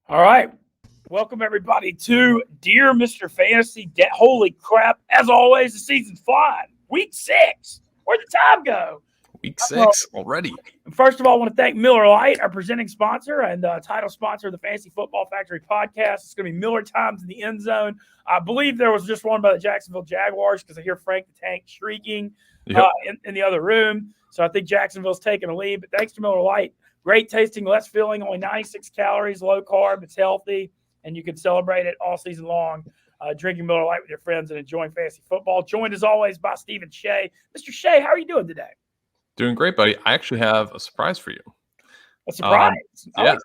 All right. Welcome, everybody, to Dear Mr. Fantasy. Holy crap. As always, the season's flying. Week 6. Where'd the time go? Week 6 already. First of all, I want to thank Miller Lite, our presenting sponsor and title sponsor of the Fantasy Football Factory podcast. It's going to be Miller Times in the end zone. I believe there was just one by the Jacksonville Jaguars because I hear Frank the Tank shrieking in the other room. So I think Jacksonville's taking a lead. But thanks to Miller Lite. Great tasting, less filling, only 96 calories, low carb. It's healthy, and you can celebrate it all season long, drinking Miller Lite with your friends and enjoying fantasy football. Joined, as always, by Stephen Shea. Mr. Shea, how are you doing today? Doing great, buddy. I actually have a surprise for you. A surprise? Yeah,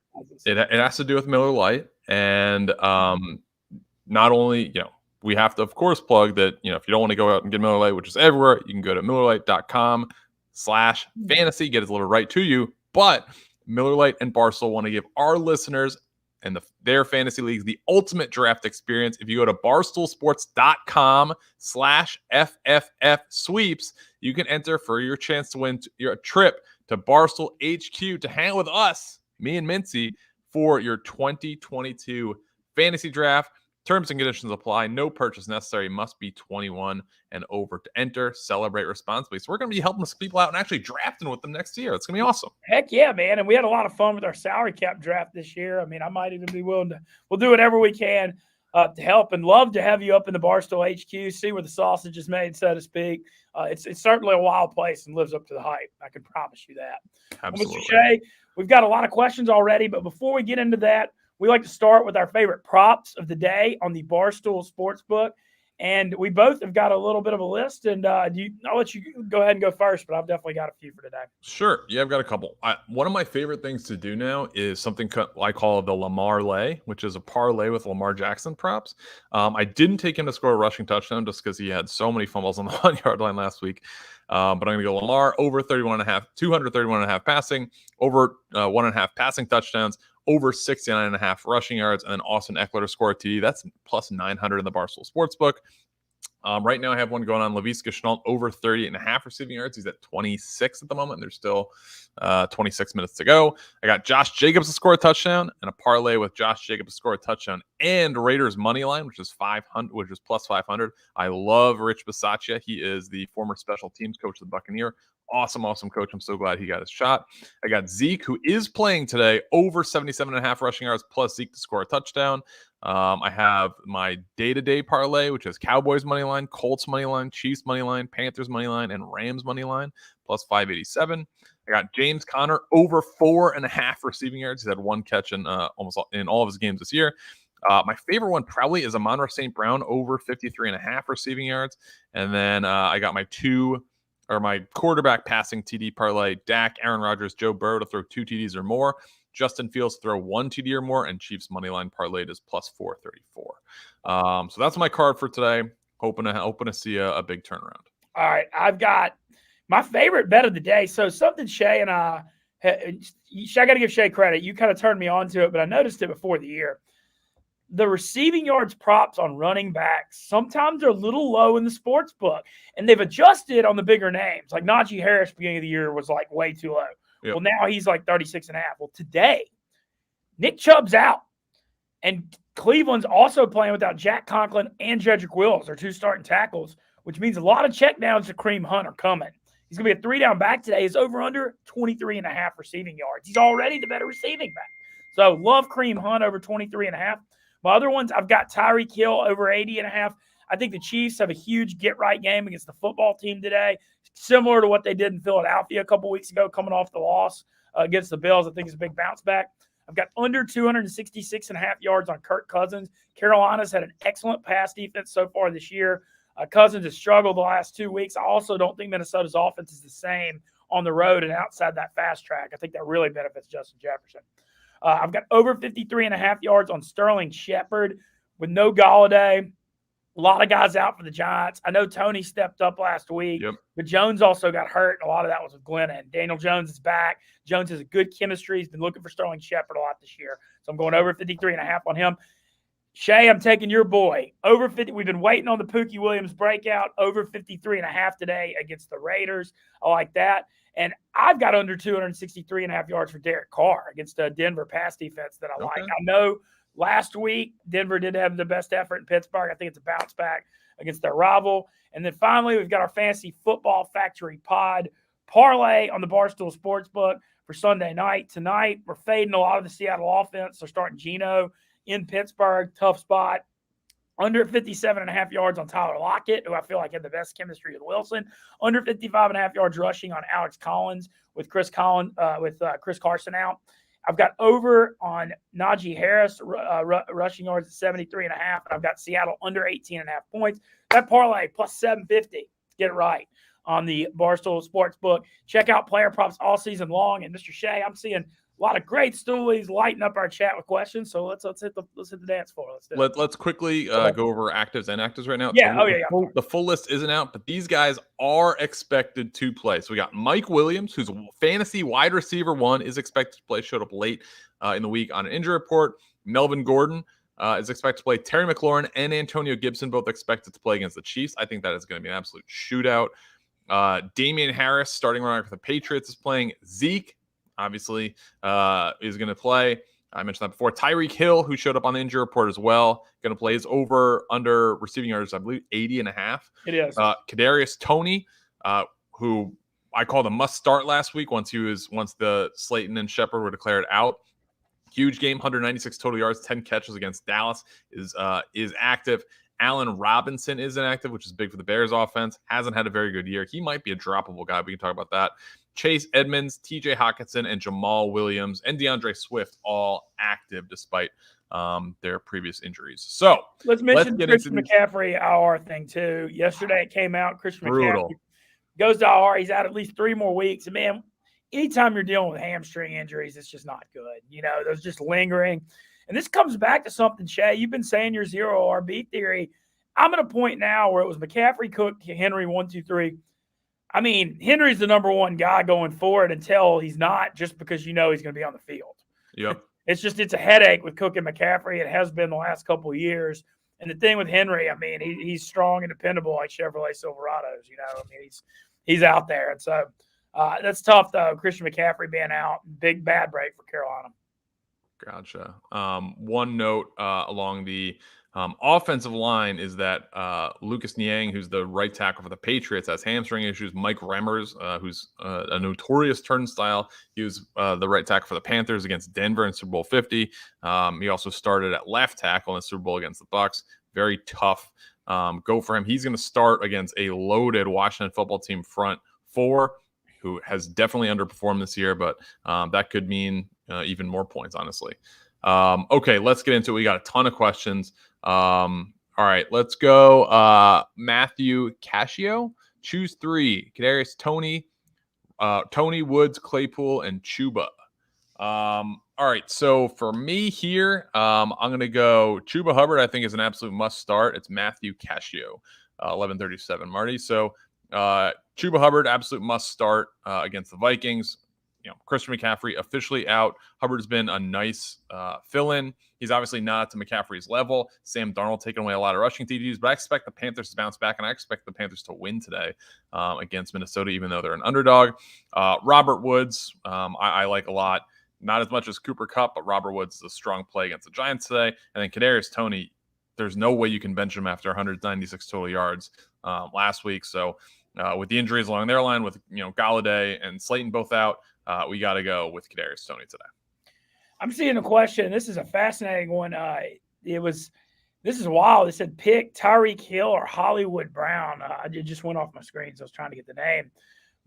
it has to do with Miller Lite. And not only, we have to, of course, plug that, if you don't want to go out and get Miller Lite, which is everywhere, you can go to MillerLite.com/fantasy, get it delivered right to you. But Miller Lite and Barstool want to give our listeners and their fantasy leagues the ultimate draft experience. If you go to barstoolsports.com/FFF sweeps, you can enter for your chance to win your trip to Barstool HQ to hang out with us, me and Mincy, for your 2022 fantasy draft. Terms and conditions apply. No purchase necessary. Must be 21 and over to enter. Celebrate responsibly. So we're going to be helping some people out and actually drafting with them next year. It's going to be awesome. Heck yeah, man. And we had a lot of fun with our salary cap draft this year. I mean, I might even be willing to – we'll do whatever we can to help, and love to have you up in the Barstool HQ, see where the sausage is made, so to speak. It's certainly a wild place and lives up to the hype. I can promise you that. Absolutely. Well, Mr. Shea, we've got a lot of questions already, but before we get into that, we like to start with our favorite props of the day on the Barstool Sportsbook. And we both have got a little bit of a list. And I'll let you go ahead and go first, but I've definitely got a few for today. Sure. Yeah, I've got a couple. One of my favorite things to do now is something I call the Lamar lay, which is a parlay with Lamar Jackson props. I didn't take him to score a rushing touchdown just because he had so many fumbles on the 1-yard line last week. But I'm going to go Lamar over 31.5, 231.5 passing, over 1.5 passing touchdowns, over 69.5 rushing yards, and then Austin Eckler to score a TD. That's plus 900 in the Barstool Sportsbook. Right now I have one going on, Laviska Shenault over 30.5 receiving yards. He's at 26 at the moment. There's still 26 minutes to go. I got Josh Jacobs to score a touchdown and a parlay with Josh Jacobs to score a touchdown and Raiders money line, which is 500, which is plus 500. I love Rich Bisaccia. He is the former special teams coach of the Buccaneers. Awesome coach. I'm so glad he got his shot. I got Zeke, who is playing today, over 77.5 rushing yards, plus Zeke to score a touchdown. I have my day-to-day parlay, which is Cowboys money line, Colts money line, Chiefs money line, Panthers money line, and Rams money line, plus 587. I got James Conner over 4.5 receiving yards. He's had one catch in almost in all of his games this year. My favorite one probably is a Monroe St Brown over 53.5 receiving yards. And then I got my quarterback passing TD parlay, Dak, Aaron Rodgers, Joe Burrow to throw 2 TDs or more, Justin Fields to throw 1 TD or more, and Chiefs money line parlay is plus 434. So that's my card for today. Hoping to see a big turnaround. All right, I've got my favorite bet of the day. So something Shea and I got to give Shea credit. You kind of turned me on to it, but I noticed it before the year. The receiving yards props on running backs sometimes are a little low in the sports book, and they've adjusted on the bigger names. Like Najee Harris, beginning of the year, was like way too low. Yep. Well, now he's like 36.5. Well, today, Nick Chubb's out, and Cleveland's also playing without Jack Conklin and Jedrick Wills, their 2 starting tackles, which means a lot of checkdowns to Kareem Hunt are coming. He's going to be a 3-down back today. He's over under 23.5 receiving yards. He's already the better receiving back. So love Kareem Hunt over 23.5. My other ones, I've got Tyreek Hill over 80.5. I think the Chiefs have a huge get-right game against the football team today, similar to what they did in Philadelphia a couple weeks ago, coming off the loss against the Bills. I think it's a big bounce back. I've got under 266.5 yards on Kirk Cousins. Carolina's had an excellent pass defense so far this year. Cousins has struggled the last 2 weeks. I also don't think Minnesota's offense is the same on the road and outside that fast track. I think that really benefits Justin Jefferson. I've got over 53.5 yards on Sterling Shepard with no Galladay. A lot of guys out for the Giants. I know Tony stepped up last week, but Jones also got hurt. A lot of that was with Glennon. Daniel Jones is back. Jones has a good chemistry. He's been looking for Sterling Shepard a lot this year. So I'm going over 53.5 on him. Shea, I'm taking your boy. Over 50. We've been waiting on the Pookie Williams breakout. Over 53.5 today against the Raiders. I like that. And I've got under 263.5 yards for Derek Carr against a Denver pass defense that I like. I know last week Denver did have the best effort in Pittsburgh. I think it's a bounce back against their rival. And then finally, we've got our Fantasy Football Factory Pod parlay on the Barstool Sportsbook for Sunday night. Tonight, we're fading a lot of the Seattle offense. They're starting Geno in Pittsburgh, tough spot. Under 57.5 yards on Tyler Lockett, who I feel like had the best chemistry with Wilson. Under 55.5 yards rushing on Alex Collins with Chris Carson out. I've got over on Najee Harris rushing yards at 73.5, and I've got Seattle under 18.5 points. That parlay plus 750. Get it right on the Barstool Sportsbook. Check out player props all season long. And Mr. Shea, I'm seeing a lot of great stoolies lighting up our chat with questions. So let's hit the dance floor. Let's quickly go over actives and inactives right now. Yeah. The full list isn't out, but these guys are expected to play. So we got Mike Williams, who's fantasy wide receiver 1, is expected to play. Showed up late in the week on an injury report. Melvin Gordon is expected to play. Terry McLaurin and Antonio Gibson both expected to play against the Chiefs. I think that is going to be an absolute shootout. Damien Harris, starting running for the Patriots, is playing. Zeke, obviously, is going to play. I mentioned that before. Tyreek Hill, who showed up on the injury report as well, going to play. Is over under receiving yards, I believe, 80.5. It is. Kadarius Toney, who I called a must start last week once the Slayton and Shepard were declared out. Huge game, 196 total yards, 10 catches against Dallas, is active. Allen Robinson is inactive, which is big for the Bears offense. Hasn't had a very good year. He might be a droppable guy. We can talk about that. Chase Edmonds, TJ Hockenson, and Jamal Williams and DeAndre Swift all active despite their previous injuries. So let's mention Christian McCaffrey IR thing too. Yesterday it came out. Christian McCaffrey goes to IR. He's out at least 3 more weeks. And man, anytime you're dealing with hamstring injuries, it's just not good. There's just lingering. And this comes back to something, Shay. You've been saying your 0 RB theory. I'm at a point now where it was McCaffrey, Cook, Henry, 1, 2, 3. I mean, Henry's the number 1 guy going forward until he's not, just because he's going to be on the field. Yep. It's a headache with Cook and McCaffrey. It has been the last couple of years. And the thing with Henry, I mean, he's strong and dependable like Chevrolet Silverados. I mean, he's out there. And so that's tough, though. Christian McCaffrey being out, big bad break for Carolina. Gotcha. One note along the offensive line is that Lucas Niang, who's the right tackle for the Patriots, has hamstring issues. Mike Remmers, who's a notorious turnstile, he was the right tackle for the Panthers against Denver in Super Bowl 50. He also started at left tackle in the Super Bowl against the Bucs. Very tough go for him. He's going to start against a loaded Washington football team front 4, who has definitely underperformed this year, but that could mean even more points, honestly. Okay, let's get into it. We got a ton of questions. All right, let's go. Matthew Cascio, choose 3. Kadarius Toney, Woods, Claypool, and Chuba. All right, so for me here, I'm going to go Chuba Hubbard. I think is an absolute must start. It's Matthew Cascio, 1137, Marty. So Chuba Hubbard, absolute must start against the Vikings. Christian McCaffrey officially out. Hubbard's been a nice fill-in. He's obviously not to McCaffrey's level. Sam Darnold taking away a lot of rushing TDs, but I expect the Panthers to bounce back, and I expect the Panthers to win today against Minnesota, even though they're an underdog. Robert Woods, I like a lot. Not as much as Cooper Kupp, but Robert Woods is a strong play against the Giants today. And then Kadarius Toney, there's no way you can bench him after 196 total yards last week. So with the injuries along their line, with Galladay and Slayton both out, we got to go with Kadarius Toney today. I'm seeing a question. This is a fascinating one. This is wild. It said pick Tyreek Hill or Hollywood Brown. It just went off my screen, so I was trying to get the name.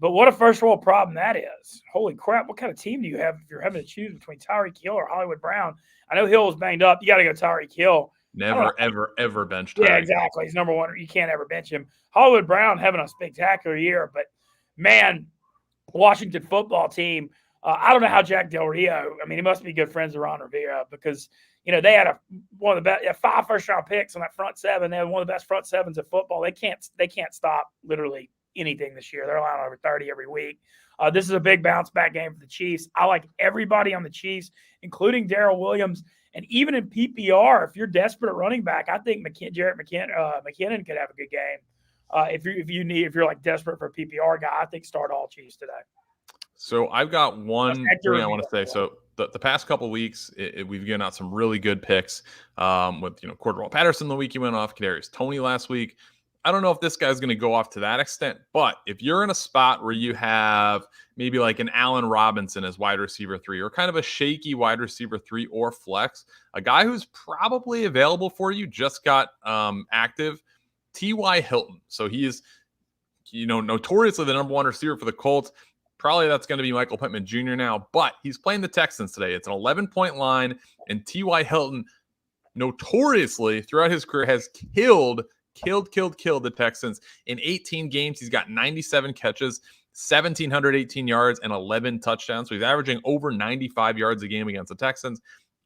But what a first world problem that is. Holy crap. What kind of team do you have if you're having to choose between Tyreek Hill or Hollywood Brown? I know Hill was banged up. You got to go Tyreek Hill. Never, ever bench Tyreek. Yeah, exactly. He's number 1. You can't ever bench him. Hollywood Brown having a spectacular year. But, man, Washington football team, I don't know how Jack Del Rio, I mean, he must be good friends with Ron Rivera because, they had one of the best, 5 first-round picks on that front 7. They had one of the best front 7s of football. They can't stop literally anything this year. They're allowing over 30 every week. This is a big bounce-back game for the Chiefs. I like everybody on the Chiefs, including Darrell Williams. And even in PPR, if you're desperate at running back, I think Jarrett McKinnon could have a good game. If you're like desperate for a PPR guy, I think start all Chiefs today. So I've got one thing I want to say. Review. So the past couple of weeks, we've given out some really good picks with, Cordell Patterson the week he went off, Kadarius Toney last week. I don't know if this guy's going to go off to that extent, but if you're in a spot where you have maybe like an Allen Robinson as wide receiver 3 or kind of a shaky wide receiver 3 or flex, a guy who's probably available for you just got active, T.Y. Hilton. So he is, notoriously the number 1 receiver for the Colts. Probably that's going to be Michael Pittman Jr. now, but he's playing the Texans today. It's an 11-point line, and T.Y. Hilton notoriously throughout his career has killed the Texans. In 18 games, he's got 97 catches, 1,718 yards, and 11 touchdowns. So he's averaging over 95 yards a game against the Texans.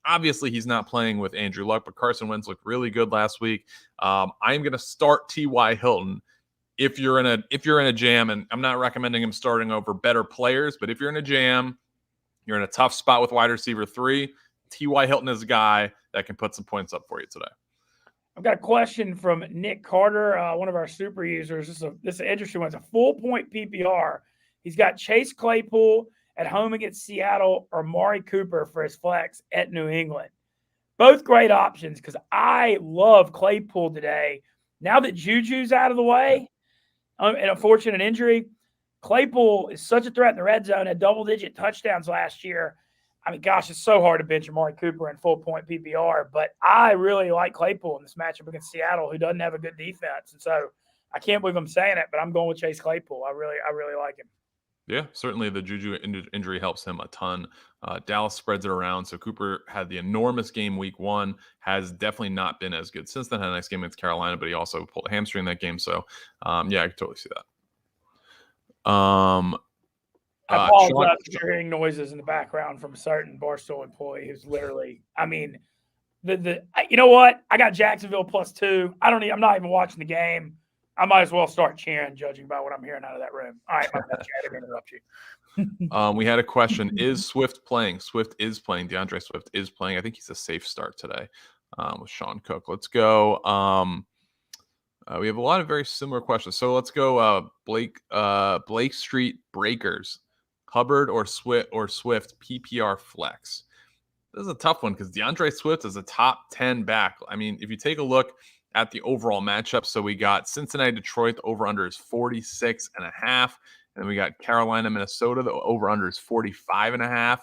Obviously, he's not playing with Andrew Luck, but Carson Wentz looked really good last week. I'm going to start T.Y. Hilton. If you're in a jam, and I'm not recommending him starting over better players, but if you're in a jam, you're in a tough spot with wide receiver 3, T.Y. Hilton is a guy that can put some points up for you today. I've got a question from Nick Carter, one of our super users. This is an interesting one. It's a full-point PPR. He's got Chase Claypool at home against Seattle or Amari Cooper for his flex at New England. Both great options because I love Claypool today. Now that Juju's out of the way, an unfortunate injury, Claypool is such a threat in the red zone, had double-digit touchdowns last year. I mean, gosh, it's so hard to bench Amari Cooper in full-point PPR, but I really like Claypool in this matchup against Seattle, who doesn't have a good defense. And so I can't believe I'm saying it, but I'm going with Chase Claypool. I really like him. Yeah, certainly the Juju injury helps him a ton. Dallas spreads it around. So Cooper had the enormous game week 1, has definitely not been as good since then. Had a nice game against Carolina, but he also pulled a hamstring in that game. So, yeah, I can totally see that. I apologize if you're hearing noises in the background from a certain Barstool employee who's literally, I mean, you know what? I got Jacksonville +2. I'm not even watching the game. I might as well start cheering, judging by what I'm hearing out of that room. All right, my bad, Chad, I didn't interrupt you. We had a question. Is Swift playing? Swift is playing. DeAndre Swift is playing. I think he's a safe start today with Sean Cook. Let's go. We have a lot of very similar questions. So let's go Blake Street Breakers. Hubbard or Swift PPR flex. This is a tough one because DeAndre Swift is a top 10 back. I mean, if you take a look at the overall matchup, so we got Cincinnati, Detroit, the over-under is 46.5. And then we got Carolina, Minnesota, the over-under is 45.5.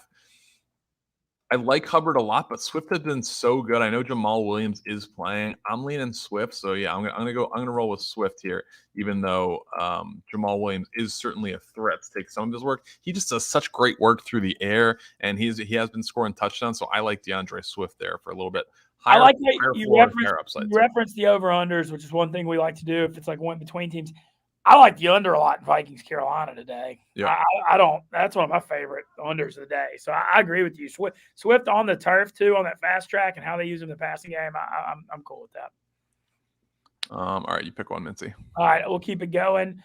I like Hubbard a lot, but Swift has been so good. I know Jamal Williams is playing. I'm leaning Swift, so yeah, I'm gonna roll with Swift here, even though Jamal Williams is certainly a threat to take some of his work. He just does such great work through the air, and he has been scoring touchdowns. So I like DeAndre Swift there for a little bit. I like that you reference the over-unders, which is one thing we like to do if it's like one between teams. I like the under a lot in Vikings Carolina today. Yeah, I don't. That's one of my favorite unders of the day. So I agree with you. Swift on the turf too, on that fast track, and how they use him in the passing game. I'm cool with that. All right, you pick one, Mincy. All right, we'll keep it going.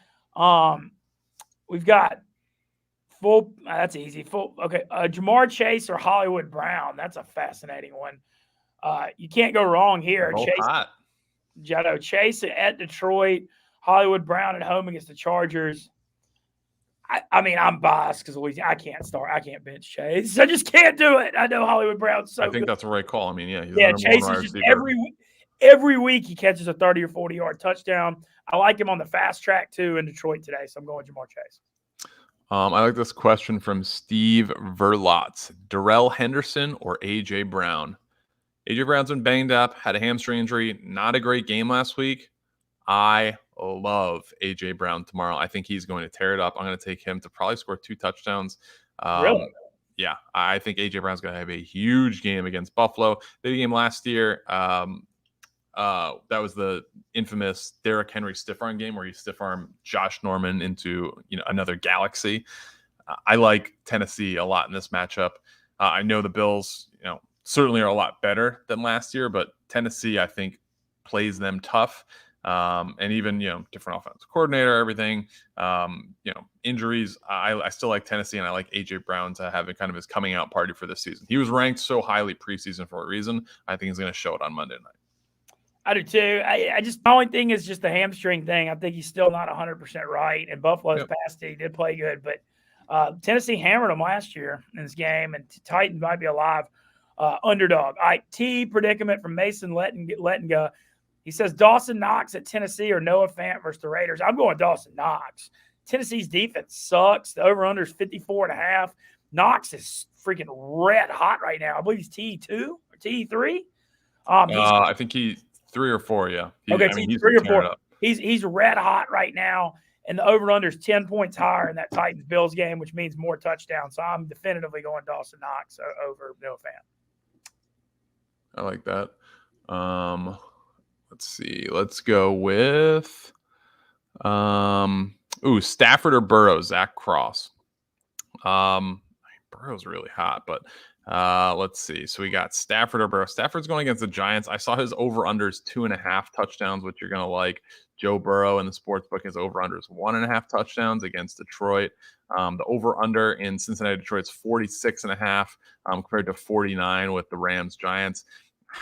We've got full. That's easy. Full. Okay, Jamar Chase or Hollywood Brown. That's a fascinating one. You can't go wrong here. Chase at Detroit. Hollywood Brown at home against the Chargers. I mean, I'm biased because I can't bench Chase. I just can't do it. I know Hollywood Brown's so good. I think that's the right call. I mean, Chase is just every week he catches a 30 or 40-yard touchdown. I like him on the fast track too in Detroit today, so I'm going Jamar Chase. I like this question from Steve Verlotz. Darrell Henderson or A.J. Brown? A.J. Brown's been banged up, had a hamstring injury, not a great game last week. I love A.J. Brown tomorrow. I think he's going to tear it up. I'm going to take him to probably score 2 touchdowns. Really? Yeah, I think A.J. Brown's going to have a huge game against Buffalo. Big game last year. That was the infamous Derrick Henry stiff arm game where he stiff armed Josh Norman into another galaxy. I like Tennessee a lot in this matchup. I know the Bills, certainly are a lot better than last year, but Tennessee, I think, plays them tough. And even, different offensive coordinator, everything, injuries. I still like Tennessee, and I like A.J. Brown to have kind of his coming out party for this season. He was ranked so highly preseason for a reason. I think he's going to show it on Monday night. I do too. I just, the only thing is just the hamstring thing. I think he's still not 100% right. And Buffalo's past, he did play good, but Tennessee hammered them last year in this game, and Titans might be alive. Underdog. All right, T predicament from Mason Lettinga. He says Dawson Knox at Tennessee or Noah Fant versus the Raiders. I'm going Dawson Knox. Tennessee's defense sucks. The over-under is 54.5. Knox is freaking red hot right now. I believe he's T2 or T3. I think he's 3 or 4, yeah. He's 3 or 4. He's red hot right now, and the over-under is 10 points higher in that Titans-Bills game, which means more touchdowns. So I'm definitively going Dawson Knox over Noah Fant. I like that. Let's see. Let's go with Stafford or Burrow, Zach Cross. Burrow's really hot, but let's see. So we got Stafford or Burrow. Stafford's going against the Giants. I saw his over-unders 2.5 touchdowns, which you're going to like. Joe Burrow in the sportsbook, his over-unders 1.5 touchdowns against Detroit. The over-under in Cincinnati, Detroit's 46.5 compared to 49 with the Rams Giants.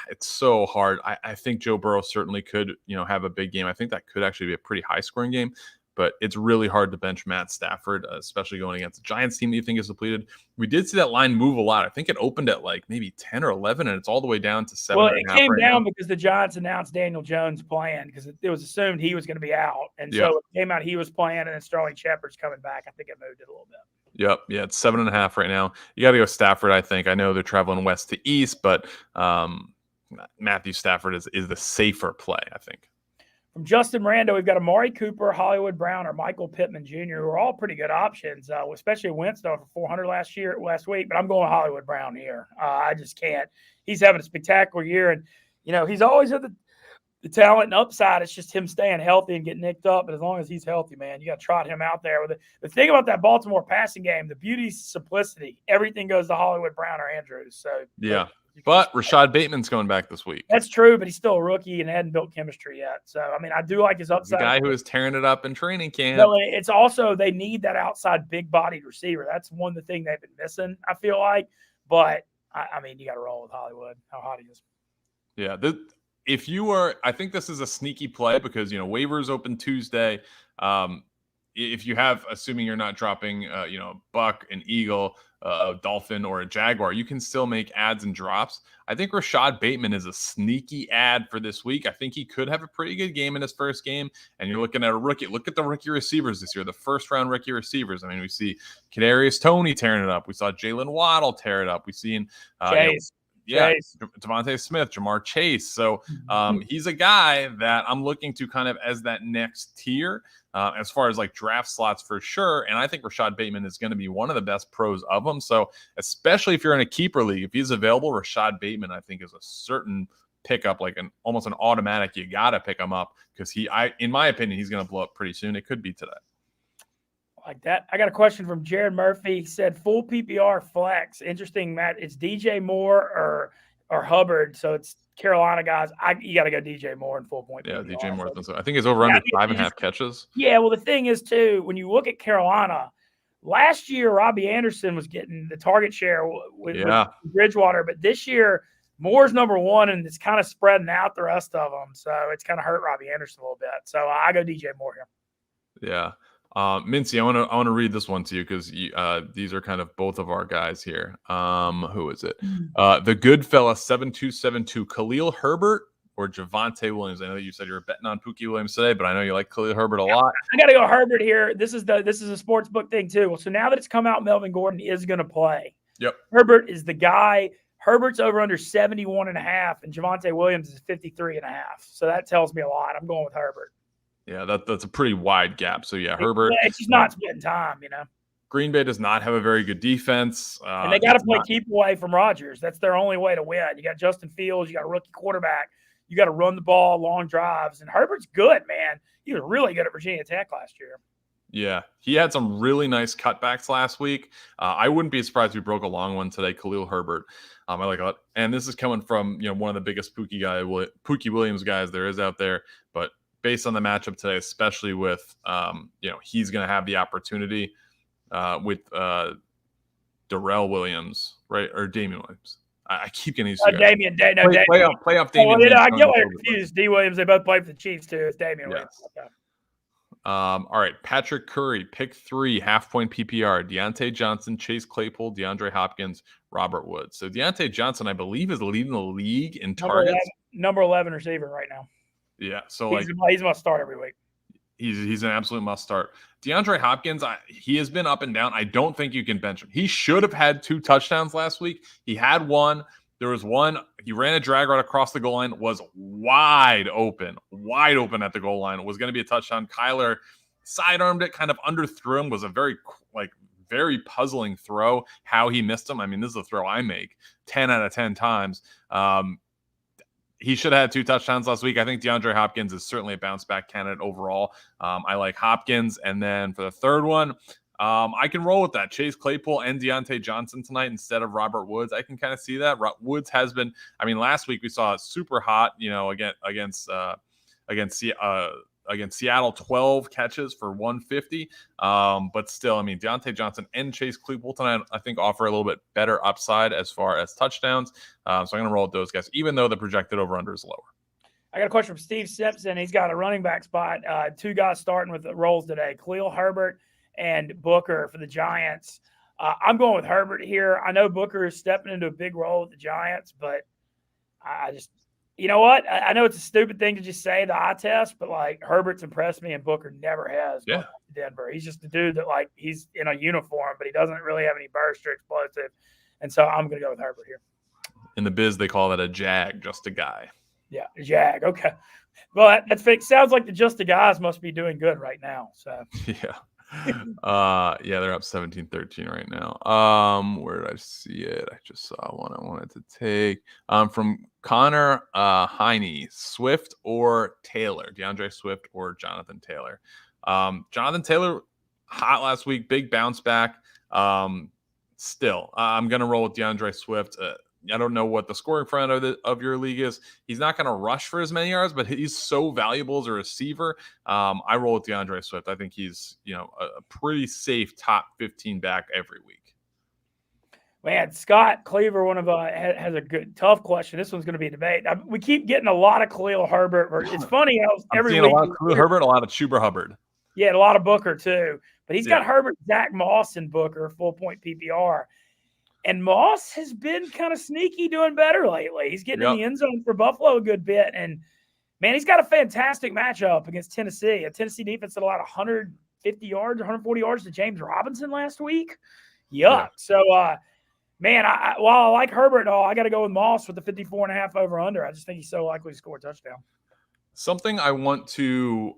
It's so hard. I think Joe Burrow certainly could, have a big game. I think that could actually be a pretty high-scoring game. But it's really hard to bench Matt Stafford, especially going against a Giants team that you think is depleted. We did see that line move a lot. I think it opened at like maybe 10 or 11, and it's all the way down to 7. Well, it came down because the Giants announced Daniel Jones playing because it was assumed he was going to be out. And so it came out he was playing, and then Sterling Shepard's coming back. I think it moved it a little bit. Yep. Yeah, it's 7.5 right now. You got to go Stafford, I think. I know they're traveling west to east, but Matthew Stafford is the safer play, I think. From Justin Miranda, we've got Amari Cooper, Hollywood Brown, or Michael Pittman Jr., who are all pretty good options, especially Wentz for 400 last week. But I'm going Hollywood Brown here. I just can't. He's having a spectacular year, and he's always at the talent and upside. It's just him staying healthy and getting nicked up. But as long as he's healthy, man, you got to trot him out there. With the thing about that Baltimore passing game, the beauty is simplicity. Everything goes to Hollywood Brown or Andrews. So yeah. But Rashad Bateman's going back this week. That's true, but he's still a rookie and hadn't built chemistry yet. So, I do like his upside. The guy who is tearing it up in training camp. No, it's also they need that outside big-bodied receiver. That's one of the things they've been missing, I feel like. But, you got to roll with Hollywood, how hot he is. Yeah, I think this is a sneaky play because, waivers open Tuesday. If you have, assuming you're not dropping, Buck, an Eagle, a Dolphin, or a Jaguar, you can still make adds and drops. I think Rashad Bateman is a sneaky ad for this week. I think he could have a pretty good game in his first game. And you're looking at a rookie. Look at the rookie receivers this year, the first-round rookie receivers. We see Kadarius Toney tearing it up. We saw Jalen Waddle tear it up. We've seen Chase. Devontae Smith, Jamar Chase. So he's a guy that I'm looking to kind of as that next tier as far as like draft slots for sure. And I think Rashad Bateman is going to be one of the best pros of them. So especially if you're in a keeper league, if he's available, Rashad Bateman, I think is a certain pickup, like almost an automatic. You got to pick him up because in my opinion, he's going to blow up pretty soon. It could be today. Like that. I got a question from Jared Murphy. He said full PPR flex. Interesting, Matt. It's DJ Moore or Hubbard. So it's Carolina guys. You got to go DJ Moore in full point. Yeah, PPR. DJ Moore. So I think it's over under 5.5 catches. Yeah. Well, the thing is too, when you look at Carolina last year, Robbie Anderson was getting the target share with Bridgewater, but this year Moore's number one, and it's kind of spreading out the rest of them. So it's kind of hurt Robbie Anderson a little bit. So I go DJ Moore here. Yeah. Mincy, I want to read this one to you because these are kind of both of our guys here. Who is it? The Goodfella 7272, Khalil Herbert or Javonte Williams. I know you said you were betting on Pookie Williams today, but I know you like Khalil Herbert a lot. I got to go Herbert here. This is a sports book thing too. Well, so now that it's come out, Melvin Gordon is going to play. Yep. Herbert is the guy. Herbert's over under 71.5, and Javonte Williams is 53.5. So that tells me a lot. I'm going with Herbert. Yeah, that's a pretty wide gap. So, Herbert. It's just not splitting time, Green Bay does not have a very good defense. And they got to play keep away from Rodgers. That's their only way to win. You got Justin Fields. You got a rookie quarterback. You got to run the ball, long drives. And Herbert's good, man. He was really good at Virginia Tech last year. Yeah, he had some really nice cutbacks last week. I wouldn't be surprised if we broke a long one today, Khalil Herbert. I like it. And this is coming from, one of the biggest Pookie Williams guys there is out there. But based on the matchup today, especially with, he's going to have the opportunity with Darrell Williams, right? Or Damien Williams. I keep getting these. Damien. Playoff Damien. I get why you're confused. D. Williams, they both played for the Chiefs too. It's Damien Williams. Okay. All right, Patrick Curry, pick 3, half-point PPR. Deontay Johnson, Chase Claypool, DeAndre Hopkins, Robert Woods. So Deontay Johnson, I believe, is leading the league in targets. Number 11 receiver right now. Yeah, so he's must start every week. He's an absolute must start. DeAndre Hopkins, he has been up and down. I don't think you can bench him. He should have had 2 touchdowns last week. He had one. There was one. He ran a drag right across the goal line, was wide open at the goal line. It was going to be a touchdown. Kyler sidearmed it, kind of underthrew him. Was a very puzzling throw. How he missed him. I mean, this is a throw I make 10 out of 10 times. He should have had 2 touchdowns last week. I think DeAndre Hopkins is certainly a bounce back candidate overall. I like Hopkins. And then for the third one, I can roll with that. Chase Claypool and Deontay Johnson tonight instead of Robert Woods. I can kind of see that. Woods has been, I mean, last week we saw it super hot, against Seattle, 12 catches for 150. But still, I mean, Deontay Johnson and Chase Claypool tonight, I think, offer a little bit better upside as far as touchdowns. So I'm going to roll with those guys, even though the projected over-under is lower. I got a question from Steve Simpson. He's got a running back spot. 2 guys starting with the roles today, Khalil Herbert and Booker for the Giants. I'm going with Herbert here. I know Booker is stepping into a big role with the Giants, but I just – you know what? I know it's a stupid thing to just say the eye test, but like Herbert's impressed me and Booker never has. Yeah. Denver. He's just a dude that like he's in a uniform, but he doesn't really have any burst or explosive. And so I'm going to go with Herbert here. In the biz, they call that a jag, just a guy. Yeah, a jag. Okay. Well, that's fake. Sounds like the just a guys must be doing good right now. So yeah. They're up 17-13 right now. Where did I see it? I just saw one I wanted to take. From Connor Heine, Swift or Taylor? DeAndre Swift or Jonathan Taylor? Jonathan Taylor, hot last week, big bounce back. Still, I'm gonna roll with DeAndre Swift. I don't know what the scoring front of your league is. He's not going to rush for as many yards, but he's so valuable as a receiver. I roll with DeAndre Swift. I think he's a pretty safe top 15 back every week. Man, Scott Cleaver, has a good tough question. This one's going to be a debate. We keep getting a lot of Khalil Herbert. It's funny how every week a lot of Khalil Herbert, a lot of Chuba Hubbard. Yeah, a lot of Booker too. But he's got Herbert, Zach Moss, and Booker full point PPR. And Moss has been kind of sneaky doing better lately. He's getting in the end zone for Buffalo a good bit. And, man, he's got a fantastic matchup against Tennessee. A Tennessee defense that allowed 150 yards, 140 yards to James Robinson last week. Yuck. Yeah. So, man, while I like Herbert, I got to go with Moss with the 54.5 over-under. I just think he's so likely to score a touchdown. Something I want to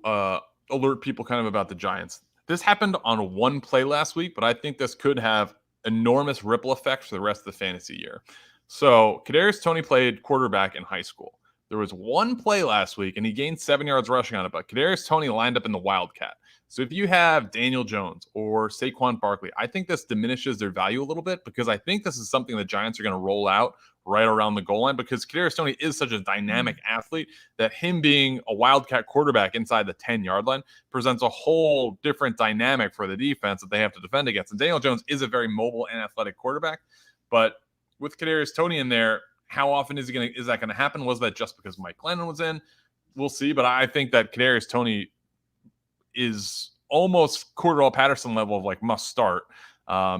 alert people kind of about the Giants. This happened on one play last week, but I think this could have enormous ripple effect for the rest of the fantasy year. So Kadarius Toney played quarterback in high school. There was one play last week, and he gained 7 yards rushing on it, but Kadarius Toney lined up in the Wildcat. So if you have Daniel Jones or Saquon Barkley, I think this diminishes their value a little bit because I think this is something the Giants are going to roll out right around the goal line because Kadarius Toney is such a dynamic athlete that him being a Wildcat quarterback inside the 10-yard line presents a whole different dynamic for the defense that they have to defend against. And Daniel Jones is a very mobile and athletic quarterback, but with Kadarius Toney in there, how often is that going to happen? Was that just because Mike Glennon was in? We'll see, but I think that Kadarius Toney is almost Cordell Patterson level of like must start.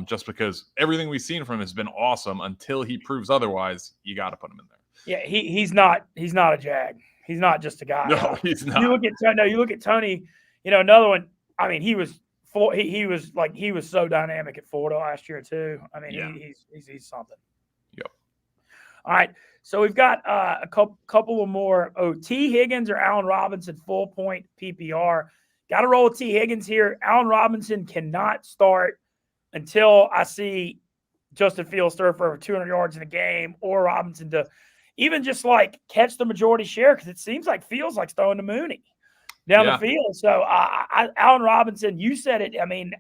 Just because everything we've seen from him has been awesome until he proves otherwise, you got to put him in there. Yeah, he's not a jag. He's not just a guy. No, he's not. You look at Toney, another one. I mean, he was so dynamic at Florida last year too. I mean, he's something. Yep. All right. So we've got a couple of more. T. Higgins or Allen Robinson full point PPR. Got to roll with T. Higgins here. Allen Robinson cannot start until I see Justin Fields throw for over 200 yards in a game or Robinson to even just like catch the majority share because it seems like Fields likes throwing to Mooney down the field. So Allen Robinson, you said it. I mean,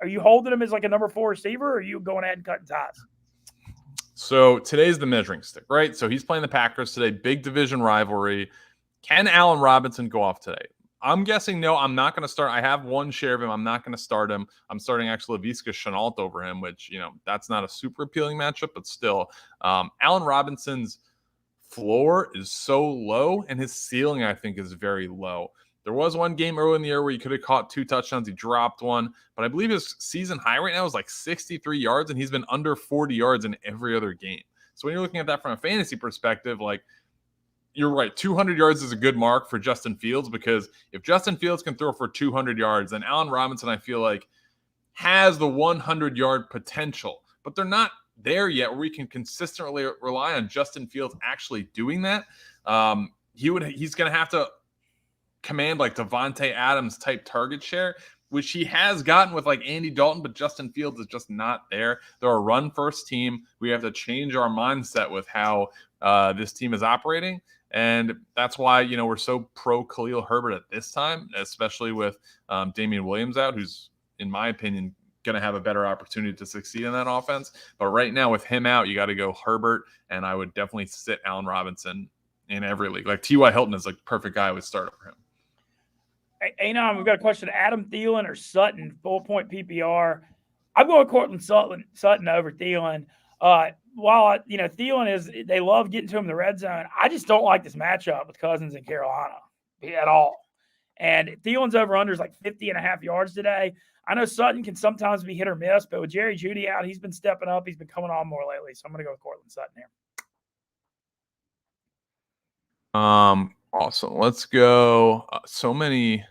are you holding him as like a number 4 receiver or are you going ahead and cutting ties? So today's the measuring stick, right? So he's playing the Packers today, big division rivalry. Can Allen Robinson go off today? I'm guessing no, I'm not going to start. I have one share of him. I'm not going to start him. I'm starting actually Laviska Shenault over him, which, that's not a super appealing matchup, but still. Allen Robinson's floor is so low, and his ceiling, I think, is very low. There was one game early in the year where he could have caught 2 touchdowns. He dropped one, but I believe his season high right now is like 63 yards, and he's been under 40 yards in every other game. So when you're looking at that from a fantasy perspective, like, you're right, 200 yards is a good mark for Justin Fields, because if Justin Fields can throw for 200 yards, then Allen Robinson, I feel like, has the 100-yard potential. But they're not there yet where we can consistently rely on Justin Fields actually doing that. He's going to have to command like Devontae Adams type target share, which he has gotten with like Andy Dalton, but Justin Fields is just not there. They're a run first team. We have to change our mindset with how this team is operating. And that's why, we're so pro Khalil Herbert at this time, especially with Damien Williams out, who's, in my opinion, going to have a better opportunity to succeed in that offense. But right now with him out, you got to go Herbert, and I would definitely sit Allen Robinson in every league. Like T.Y. Hilton is like perfect guy I would start over him. Hey, we've got a question. Adam Thielen or Sutton, full point PPR. I'm going Cortland Sutton over Thielen. While Thielen they love getting to him in the red zone. I just don't like this matchup with Cousins in Carolina at all. And Thielen's over-under is like 50.5 yards today. I know Sutton can sometimes be hit or miss, but with Jerry Jeudy out, he's been stepping up. He's been coming on more lately. So I'm going to go with Cortland Sutton here. Awesome. Let's go. So many.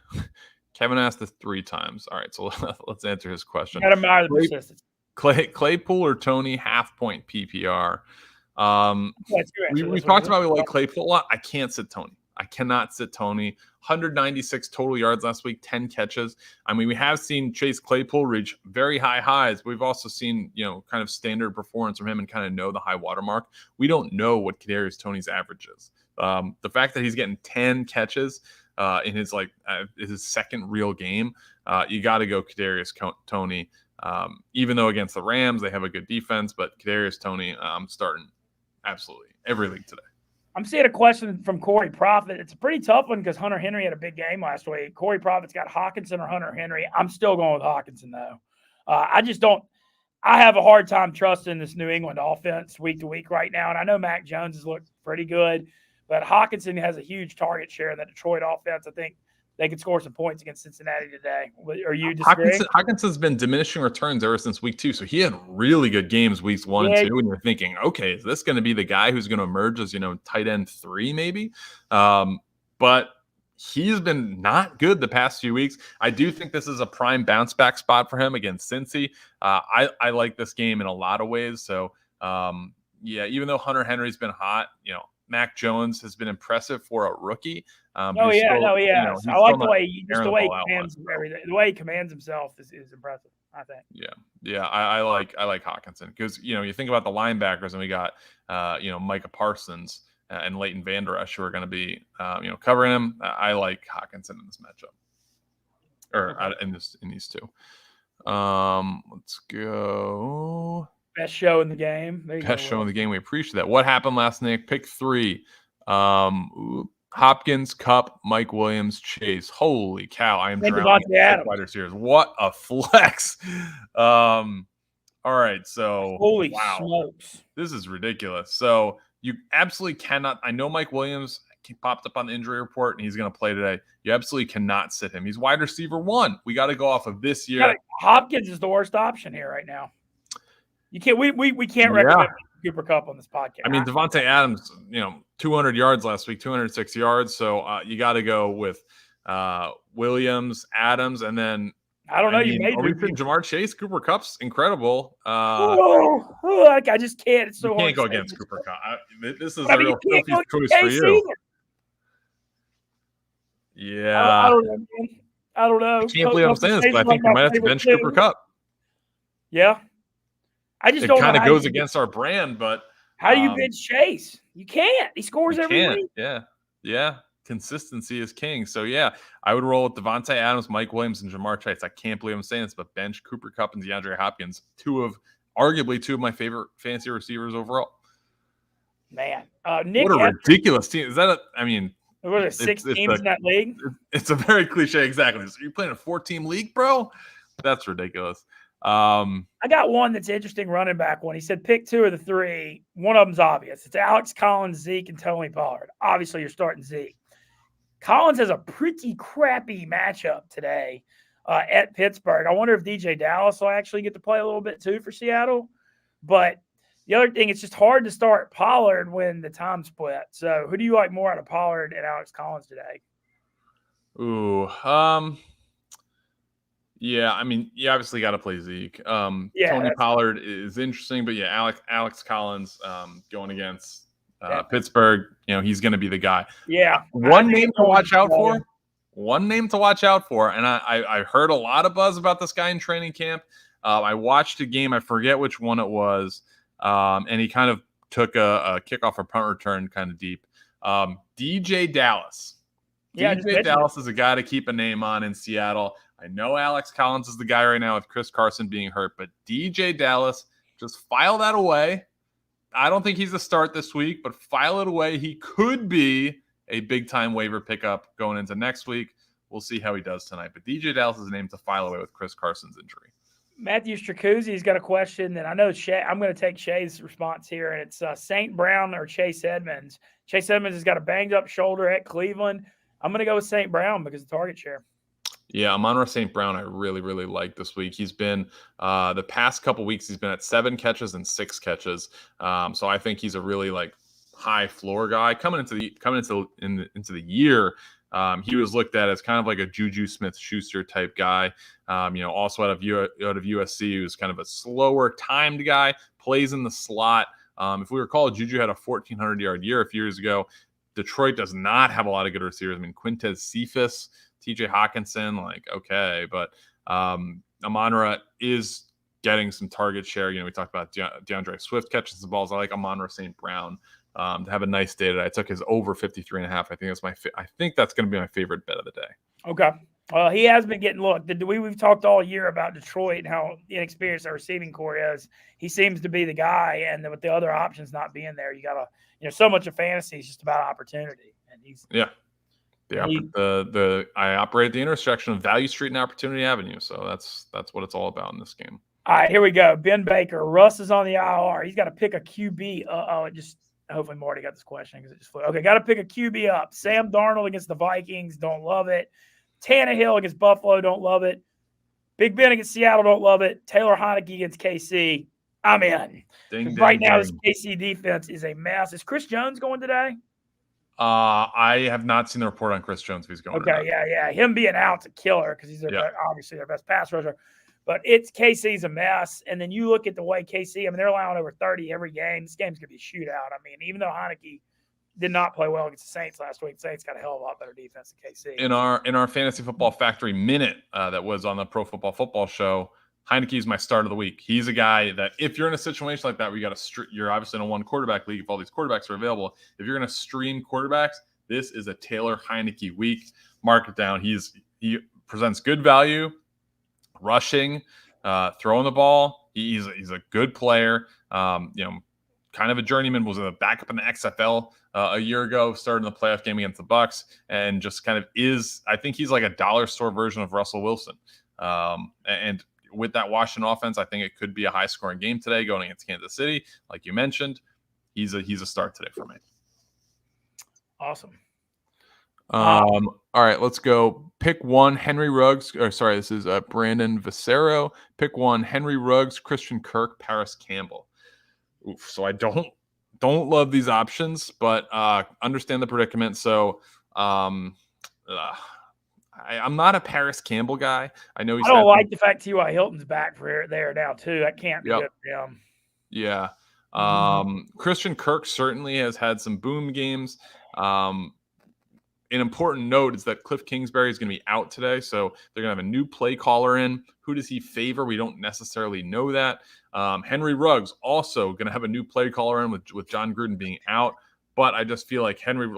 Kevin asked this 3 times. All right, so let's answer his question. Got to admire the persistence. Claypool or Tony, half point PPR. We talked about we like Claypool a lot. I can't sit Tony. I cannot sit Tony. 196 total yards last week, 10 catches. I mean, we have seen Chase Claypool reach very high highs. We've also seen, kind of standard performance from him and kind of know the high watermark. We don't know what Kadarius Toney's average is. The fact that he's getting 10 catches in his his second real game, you got to go Kadarius Toney. Even though against the Rams they have a good defense, but Kadarius Toney, I'm starting absolutely every league today. I'm seeing a question from Corey Prophet. It's a pretty tough one because Hunter Henry had a big game last week. Corey Prophet's got Hawkinson or Hunter Henry. I'm still going with Hawkinson, though. I have a hard time trusting this New England offense week to week right now. And I know Mac Jones has looked pretty good, but Hawkinson has a huge target share in the Detroit offense. I think they could score some points against Cincinnati today. Are you disagreeing? Hawkinson's been diminishing returns ever since week 2. So he had really good games weeks 1 and 2. And you're thinking, okay, is this going to be the guy who's going to emerge as, tight end 3 maybe? But he's been not good the past few weeks. I do think this is a prime bounce back spot for him against Cincy. I like this game in a lot of ways. So, even though Hunter Henry's been hot, Mac Jones has been impressive for a rookie. He has. I like the way he commands everything. The way he commands himself is impressive, I think. Yeah. I like Hawkinson because you think about the linebackers, and we got Micah Parsons and Leighton Vander Esch who are going to be covering him. I like Hawkinson in this matchup, or in these 2. Let's go. Best show in the game. Best show in the game. We appreciate that. What happened last night? Pick 3. Hopkins, Kupp, Mike Williams, Chase. Holy cow. I am drowning in wide receivers. What a flex. All right. So, holy smokes. This is ridiculous. So, you absolutely cannot. I know Mike Williams popped up on the injury report and he's going to play today. You absolutely cannot sit him. He's wide receiver 1. We got to go off of this year. Hopkins is the worst option here right now. You can't. We can't recommend Cooper Kupp on this podcast. I mean, Devontae Adams, 200 yards last week, 206 yards. So you got to go with Williams, Adams, and then I don't know. You made Jamar Chase. Cooper Kupp's incredible. I just can't. It's so hard. You can't go against Cooper Kupp. This is a real filthy choice for you. Either. Yeah, I don't know, man. I don't know. I can't believe I'm saying this, but I think you might have to bench Cooper Kupp. Yeah. It kind of goes against our brand, but how do you bench Chase? You can't. He scores every week. Yeah. Consistency is king. So I would roll with Devontae Adams, Mike Williams, and Jamar Chase. I can't believe I'm saying this, but bench Cooper Kupp and DeAndre Hopkins, arguably two of my favorite fantasy receivers overall. Man, Nick, what a ridiculous team! Is that what are 6 teams in that league? It's a very cliche, exactly. So you're playing a 4-team league, bro? That's ridiculous. I got one that's interesting running back one. He said pick 2 of the 3. One of them's obvious. It's Alex Collins, Zeke, and Tony Pollard. Obviously, you're starting Zeke. Collins has a pretty crappy matchup today at Pittsburgh. I wonder if DJ Dallas will actually get to play a little bit too for Seattle. But the other thing, it's just hard to start Pollard when the time split. So who do you like more out of Pollard and Alex Collins today? Ooh, yeah, I mean, you obviously got to play Zeke. Tony Pollard is interesting, but yeah, Alex Collins going against Pittsburgh, he's going to be the guy. Yeah. One name to watch out for. And I heard a lot of buzz about this guy in training camp. I watched a game. I forget which one it was. And he kind of took a kickoff or punt return kind of deep. DJ Dallas. Yeah, DJ Dallas is a guy to keep a name on in Seattle. I know Alex Collins is the guy right now with Chris Carson being hurt, but DJ Dallas, just file that away. I don't think he's the start this week, but file it away. He could be a big-time waiver pickup going into next week. We'll see how he does tonight. But DJ Dallas is a name to file away with Chris Carson's injury. Matthew Stracuzzi's got a question that I know Shay. I'm going to take Shay's response here, and it's St. Brown or Chase Edmonds. Chase Edmonds has got a banged-up shoulder at Cleveland. I'm going to go with St. Brown because of the target share. Yeah, Monroe St. Brown I really, really like this week. He's been the past couple weeks, he's been at 7 catches and 6 catches. So I think he's a really high floor guy. Coming into the year, he was looked at as kind of like a Juju Smith-Schuster type guy. Also out of USC, he was kind of a slower timed guy, plays in the slot. If we recall, Juju had a 1,400-yard year a few years ago. Detroit does not have a lot of good receivers. I mean, Quintez Cephas, TJ Hawkinson, okay. But Amon-Ra is getting some target share. We talked about DeAndre Swift catches the balls. I like Amon-Ra St. Brown to have a nice day today. I took his over 53.5. I think that's going to be my favorite bet of the day. Okay. Well, he has been getting looked. We've talked all year about Detroit and how inexperienced our receiving core is. He seems to be the guy, and with the other options not being there, you got to, so much of fantasy is just about opportunity. And he's I operate at the intersection of Value Street and Opportunity Avenue, so that's what it's all about in this game. All right, here we go. Ben Baker. Russ is on the IR. He's got to pick a QB. Hopefully Marty got this question because it just flew. Okay, got to pick a QB up. Sam Darnold against the Vikings. Don't love it. Tannehill against Buffalo. Don't love it. Big Ben against Seattle. Don't love it. Taylor Heineke against KC. I'm in. Right now, this KC defense is a mess. Is Chris Jones going today? I have not seen the report on Chris Jones if he's going. Okay, yeah. Him being out's a killer because he's obviously their best pass rusher. But KC's a mess. And then you look at the way KC, they're allowing over 30 every game. This game's going to be a shootout. Even though Heineke did not play well against the Saints last week, the Saints got a hell of a lot better defense than KC. In our Fantasy Football Factory minute that was on the Pro Football Show, Heineke is my start of the week. He's a guy that if you're in a situation like that where you're obviously in a 1 quarterback league, if all these quarterbacks are available, if you're going to stream quarterbacks, this is a Taylor Heineke week. Mark it down. He presents good value, rushing, throwing the ball. He's a good player. Kind of a journeyman, was a backup in the XFL a year ago, started in the playoff game against the Bucs, and just kind of I think he's like a dollar store version of Russell Wilson. And with that Washington offense, I think it could be a high-scoring game today going against Kansas City. Like you mentioned, he's a start today for me. Awesome. All right, let's go. Pick one, Henry Ruggs. This is Brandon Vicero. Pick one, Henry Ruggs, Christian Kirk, Paris Campbell. Oof. So I don't love these options, but understand the predicament. So I'm not a Paris Campbell guy. I know I don't like the fact T.Y. Hilton's back for there now too. That can't be good for him. Yeah. Christian Kirk certainly has had some boom games. An important note is that Cliff Kingsbury is going to be out today, so they're going to have a new play caller in. Who does he favor? We don't necessarily know that. Henry Ruggs also going to have a new play caller in with John Gruden being out, but I just feel like Henry,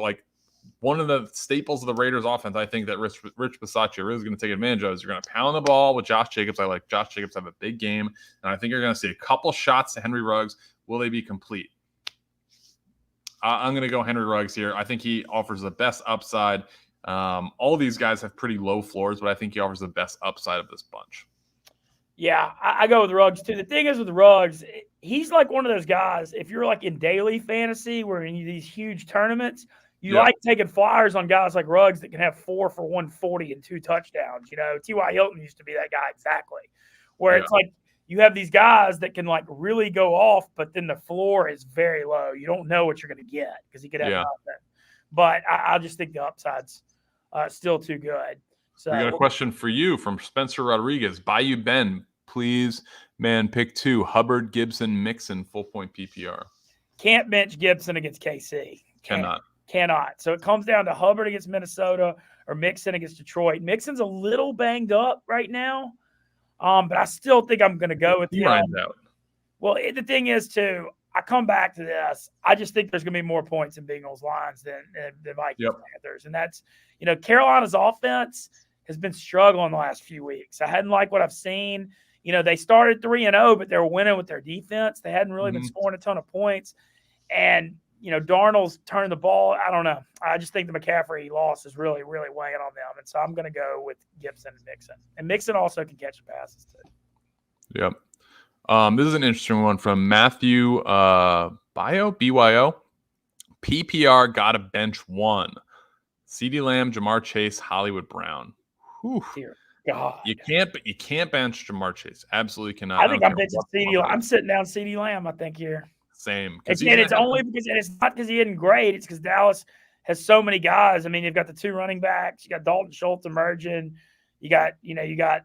one of the staples of the Raiders offense, I think that Rich Bisaccia really is going to take advantage of is you're going to pound the ball with Josh Jacobs. I like Josh Jacobs to have a big game, and I think you're going to see a couple shots to Henry Ruggs. Will they be complete? I'm going to go Henry Ruggs here. I think he offers the best upside. All these guys have pretty low floors, but I think he offers the best upside of this bunch. Yeah, I go with Ruggs too. The thing is with Ruggs, he's like one of those guys, if you're in daily fantasy where in these huge tournaments, You like taking flyers on guys like Ruggs that can have 4 for 140 and 2 touchdowns. T.Y. Hilton used to be that guy exactly. Where it's like you have these guys that can like really go off, but then the floor is very low. You don't know what you're going to get because he could have nothing. But I just think the upside's still too good. So we got a question for you from Spencer Rodriguez. Bayou Ben, please, man, pick 2. Hubbard, Gibson, Mixon, full point PPR. Can't bench Gibson against KC. Cannot. So it comes down to Hubbard against Minnesota or Mixon against Detroit. Mixon's a little banged up right now, but I still think I'm going to go with him. Out. Well, the thing is, too, I come back to this. I just think there's going to be more points in Bengals lines than Vikings Panthers. And that's, Carolina's offense has been struggling the last few weeks. I hadn't liked what I've seen. They started 3-0, but they were winning with their defense. They hadn't really been scoring a ton of points. And, Darnold's turning the ball. I don't know. I just think the McCaffrey loss is really, really weighing on them. And so I'm going to go with Gibson and Mixon. And Mixon also can catch the passes, too. Yep. This is an interesting one from Matthew BYO. PPR got a bench 1. CeeDee Lamb, Jamar Chase, Hollywood Brown. Whew. Dear God. You can't bench Jamar Chase. Absolutely cannot. I think I'm benching CeeDee Lamb. I'm sitting down CeeDee Lamb, I think, here. Same. And it's only because it's not because he isn't great. It's because Dallas has so many guys. I mean, you've got the 2 running backs. You got Dalton Schultz emerging. You got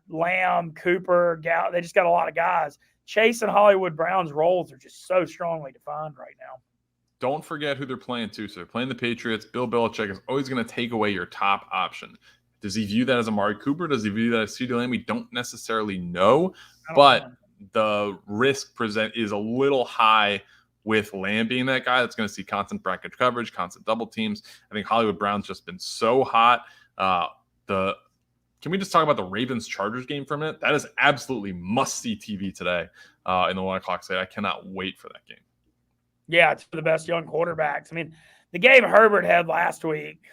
Lamb, Cooper, Gal. They just got a lot of guys. Chase and Hollywood Brown's roles are just so strongly defined right now. Don't forget who they're playing too. So they're playing the Patriots. Bill Belichick is always going to take away your top option. Does he view that as Amari Cooper? Does he view that as CeeDee Lamb? We don't necessarily know, but the risk present is a little high with Lamb being that guy that's going to see constant bracket coverage, constant double teams. I think Hollywood Brown's just been so hot. Can we just talk about the Ravens-Chargers game for a minute? That is absolutely must-see TV today in the 1 o'clock slate. I cannot wait for that game. Yeah, it's for the best young quarterbacks. I mean, the game Herbert had last week,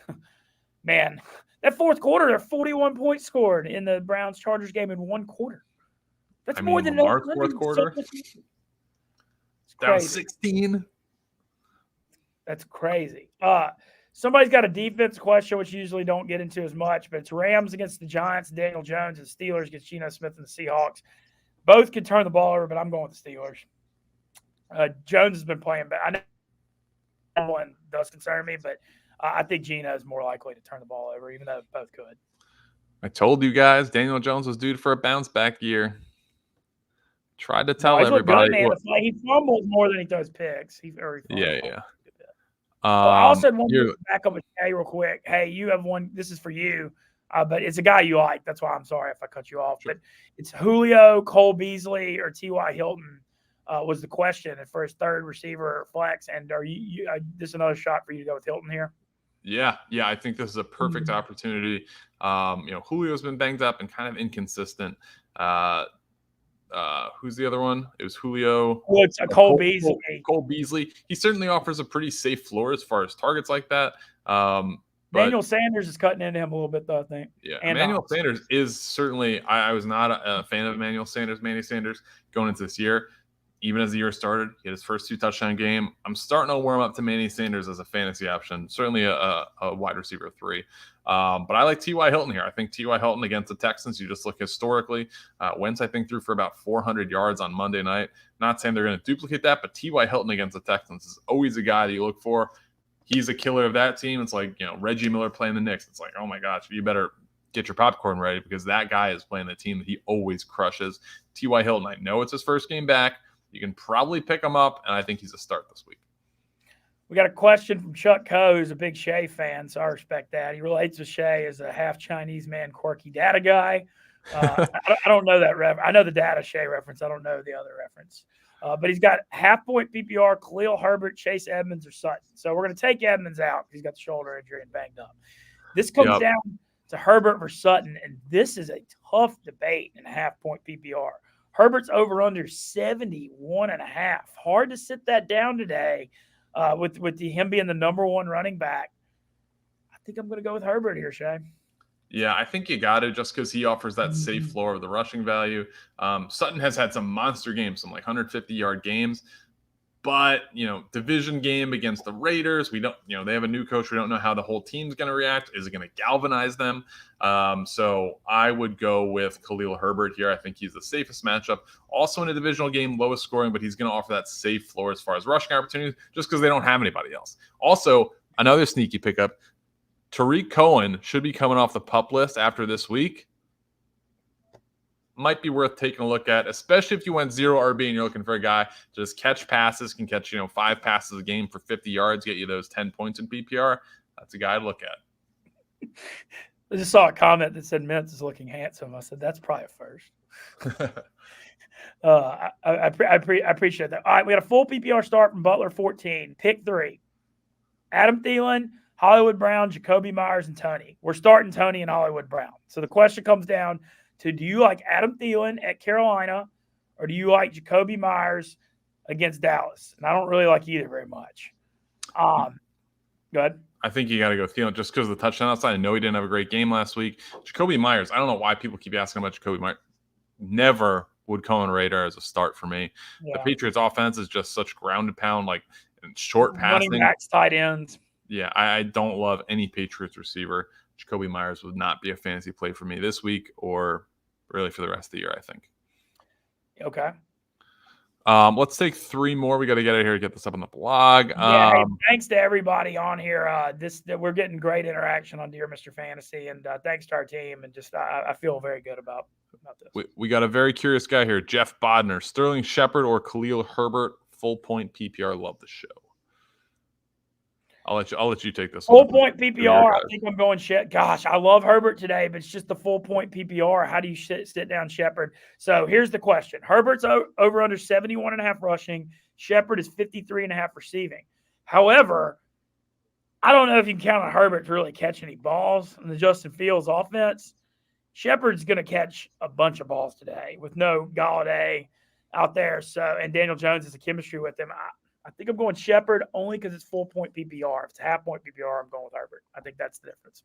man, that fourth quarter, there 41 points scored in the Browns-Chargers game in 1 quarter. That's more than Lamar's fourth quarter. Down 16. That's crazy. Somebody's got a defense question, which you usually don't get into as much, but it's Rams against the Giants, Daniel Jones, and Steelers against Geno Smith and the Seahawks. Both can turn the ball over, but I'm going with the Steelers. Jones has been playing bad. I know one does concern me, but I think Geno is more likely to turn the ball over, even though both could. I told you guys Daniel Jones was due for a bounce back year. Tried to tell everybody. Good, he fumbles more than he does picks. Yeah. I also want to back up with Jay real quick. Hey, you have one. This is for you, but it's a guy you like. That's why I'm sorry if I cut you off. Sure. But it's Julio, Cole Beasley, or T.Y. Hilton was the question for his third receiver flex. And are you this is another shot for you to go with Hilton here? Yeah. I think this is a perfect opportunity. Julio's been banged up and kind of inconsistent. Who's the other one? It was Julio. Well, it's Cole Beasley. Cole Beasley. He certainly offers a pretty safe floor as far as targets like that. Emmanuel Sanders is cutting into him a little bit, though, I think. Yeah, Emmanuel Sanders is certainly – I was not a fan of Emmanuel Sanders, Manny Sanders, going into this year. Even as the year started, he had his first 2 touchdown game. I'm starting to warm up to Manny Sanders as a fantasy option, certainly a wide receiver 3. But I like T.Y. Hilton here. I think T.Y. Hilton against the Texans, you just look historically. Wentz, I think, threw for about 400 yards on Monday night. Not saying they're going to duplicate that, but T.Y. Hilton against the Texans is always a guy that you look for. He's a killer of that team. It's like, Reggie Miller playing the Knicks. It's like, oh my gosh, you better get your popcorn ready because that guy is playing the team that he always crushes. T.Y. Hilton, I know it's his first game back. You can probably pick him up, and I think he's a start this week. We got a question from Chuck Coe, who's a big Shea fan, so I respect that. He relates to Shea as a half Chinese man, quirky data guy. I don't know that reference. I know the data Shea reference. I don't know the other reference. But he's got half-point PPR, Khalil Herbert, Chase Edmonds, or Sutton. So we're going to take Edmonds out. He's got the shoulder injury and banged up. This comes down to Herbert versus Sutton, and this is a tough debate in half-point PPR. Herbert's over-under 71.5. Hard to sit that down today with him being the number 1 running back. I think I'm going to go with Herbert here, Shay. Yeah, I think you got to just because he offers that safe floor of the rushing value. Sutton has had some monster games, some like 150-yard games, But, division game against the Raiders, we don't, they have a new coach. We don't know how the whole team's going to react. Is it going to galvanize them? So I would go with Khalil Herbert here. I think he's the safest matchup. Also in a divisional game, lowest scoring, but he's going to offer that safe floor as far as rushing opportunities just because they don't have anybody else. Also, another sneaky pickup, Tyreek Cohen should be coming off the PUP list after this week. Might be worth taking a look at, especially if you went 0 RB and you're looking for a guy to just catch passes, can catch 5 passes a game for 50 yards, get you those 10 points in PPR. That's a guy to look at. I just saw a comment that said Mintz is looking handsome. I said that's probably a first. I appreciate that. All right, we got a full PPR start from Butler 14. Pick 3: Adam Thielen, Hollywood Brown, Jacoby Myers, and Tony. We're starting Tony and Hollywood Brown. So the question comes down to, do you like Adam Thielen at Carolina, or do you like Jacoby Myers against Dallas? And I don't really like either very much. Go ahead. I think you got to go Thielen just because of the touchdown outside. I know he didn't have a great game last week. Jacoby Myers, I don't know why people keep asking about Jacoby Myers. Never would come on radar as a start for me. Yeah. The Patriots offense is just such ground and pound, and short passing. Running backs, tight ends. Yeah, I don't love any Patriots receiver. Jacoby Myers would not be a fantasy play for me this week or really for the rest of the year, I think. Okay. Let's take 3 more. We got to get out of here to get this up on the blog. Yeah, thanks to everybody on here. We're getting great interaction on Dear Mr. Fantasy, and thanks to our team. And just I feel very good about this. We got a very curious guy here, Jeff Bodner. Sterling Shepard or Khalil Herbert, full point PPR. Love the show. I'll let you take this. Full point PPR. I think I'm going Gosh, I love Herbert today, but it's just the full point PPR. How do you sit down Shepard? So here's the question: Herbert's over under 71.5 rushing. Shepard is 53.5 receiving. However, I don't know if you can count on Herbert to really catch any balls in the Justin Fields offense. Shepard's going to catch a bunch of balls today with no Galladay out there. So, and Daniel Jones has a chemistry with him. I think I'm going Shepard only because it's full point PPR. If it's half point PPR, I'm going with Herbert. I think that's the difference.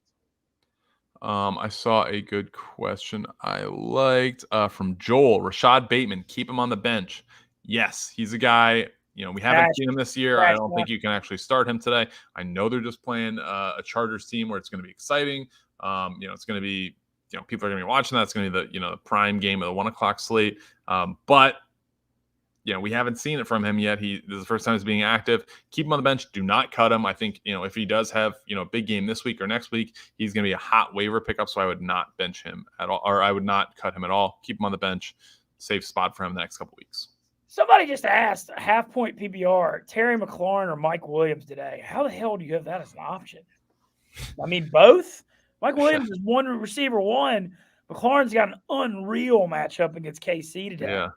I saw a good question I liked from Joel. Rashad Bateman, keep him on the bench. Yes, he's a guy, we haven't seen him this year. I don't think you can actually start him today. I know they're just playing a Chargers team where it's going to be exciting. It's going to be, people are going to be watching that. It's going to be the prime game of the 1 o'clock slate. But we haven't seen it from him yet. This is the first time he's being active. Keep him on the bench. Do not cut him. I think, if he does have, a big game this week or next week, he's going to be a hot waiver pickup. So I would not bench him at all, or I would not cut him at all. Keep him on the bench. Safe spot for him the next couple weeks. Somebody just asked, half point PPR, Terry McLaurin or Mike Williams today. How the hell do you have that as an option? I mean, both. Mike Williams is one receiver one. McLaurin's got an unreal matchup against KC today. Yeah.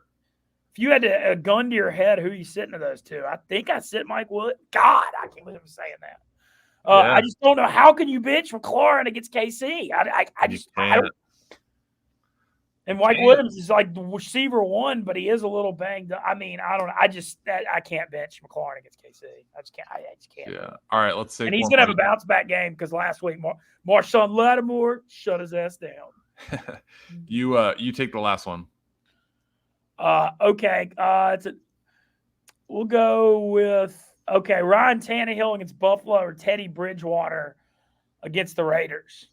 If you had to gun to your head, who you sitting to those two? I think I sit Mike Williams. God, I can't believe I'm saying that. I just don't know. How can you bench McLaurin against KC? I don't. And Mike Williams is like the receiver one, but he is a little banged up. I mean, I don't know. I can't bench McLaurin against KC. I just can't. Yeah. All right, let's see. And he's going to have a bounce back game because last week Marshawn Lattimore shut his ass down. You take the last one. Okay. We'll go with Ryan Tannehill against Buffalo or Teddy Bridgewater against the Raiders.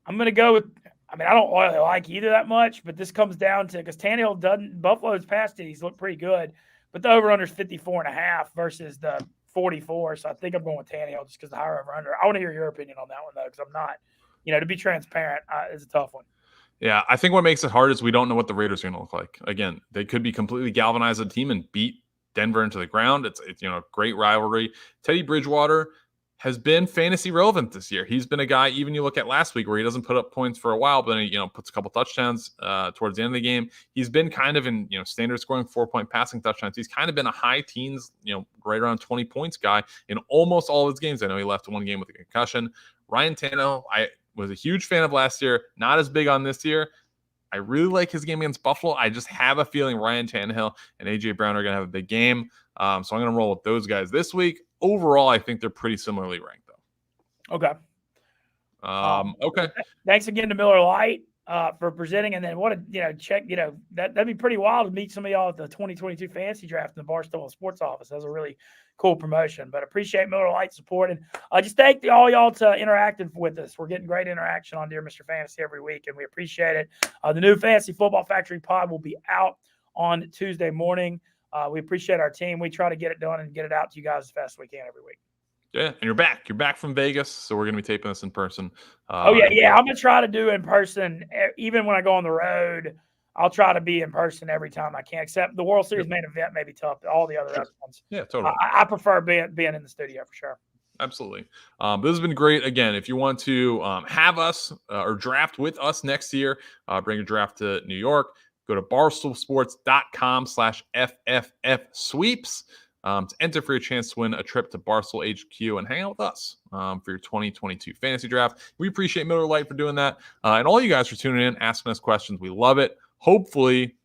I'm going to go with. I mean, I don't really like either that much, but this comes down to because Tannehill doesn't. Buffalo's past it; he's looked pretty good, but the over/under is 54.5 versus the 44. So I think I'm going with Tannehill just because the higher over/under. I want to hear your opinion on that one though, because I'm not. To be transparent, is a tough one. Yeah, I think what makes it hard is we don't know what the Raiders are going to look like. Again, they could be completely galvanized a team and beat Denver into the ground. It's a great rivalry. Teddy Bridgewater has been fantasy relevant this year. He's been a guy, even you look at last week where he doesn't put up points for a while, but then he puts a couple touchdowns towards the end of the game. He's been kind of in standard scoring 4-point passing touchdowns. He's kind of been a high teens, right around 20 points guy in almost all of his games. I know he left one game with a concussion. Ryan Tannehill, I was a huge fan of last year, not as big on this year. I really like his game against Buffalo. I just have a feeling Ryan Tannehill and A.J. Brown are going to have a big game. So I'm going to roll with those guys this week. Overall, I think they're pretty similarly ranked, though. Okay. Okay. Thanks again to Miller Lite. for presenting. And then that'd be pretty wild to meet some of y'all at the 2022 fantasy draft in the Barstool Sports office. That's a really cool promotion. But appreciate Miller Lite support. And just thank all y'all to interacting with us. We're getting great interaction on Dear Mr. Fantasy every week, and we appreciate it. The new Fantasy Football Factory pod will be out on Tuesday morning. We appreciate our team. We try to get it done and get it out to you guys as fast as we can every week. Yeah, and you're back. You're back from Vegas, so we're going to be taping this in person. I'm going to try to do in person. Even when I go on the road, I'll try to be in person every time I can, except the World Series main event may be tough. All the other ones. Yeah, totally. I prefer being in the studio for sure. Absolutely. This has been great. Again, if you want to have us or draft with us next year, bring a draft to New York. Go to barstoolsports.com/FFF-sweeps to enter for your chance to win a trip to Barstool HQ and hang out with us for your 2022 fantasy draft. We appreciate Miller Lite for doing that. And all you guys for tuning in, asking us questions. We love it. Hopefully,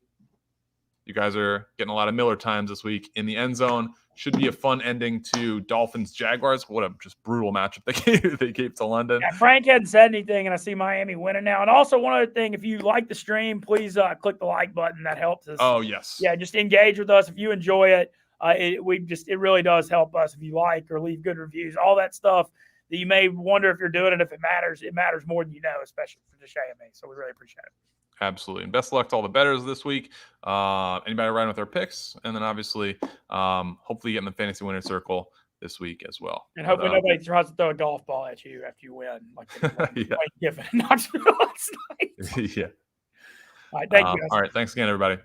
you guys are getting a lot of Miller times this week in the end zone. Should be a fun ending to Dolphins-Jaguars. What a just brutal matchup they gave to London. Yeah, Frank hadn't said anything, and I see Miami winning now. And also, one other thing, if you like the stream, please click the like button. That helps us. Oh, yes. Yeah, just engage with us. If you enjoy it, it really does help us if you like or leave good reviews. All that stuff that you may wonder if you're doing it, if it matters more than you know, especially for Deshae and me. So we really appreciate it. Absolutely. And best of luck to all the bettors this week. Anybody riding with their picks. And then obviously, hopefully get in the fantasy winner circle this week as well. And hopefully nobody tries to throw a golf ball at you after you win. Like yeah. Giffen last night. Yeah. All right. Thank you guys. All right. Thanks again, everybody.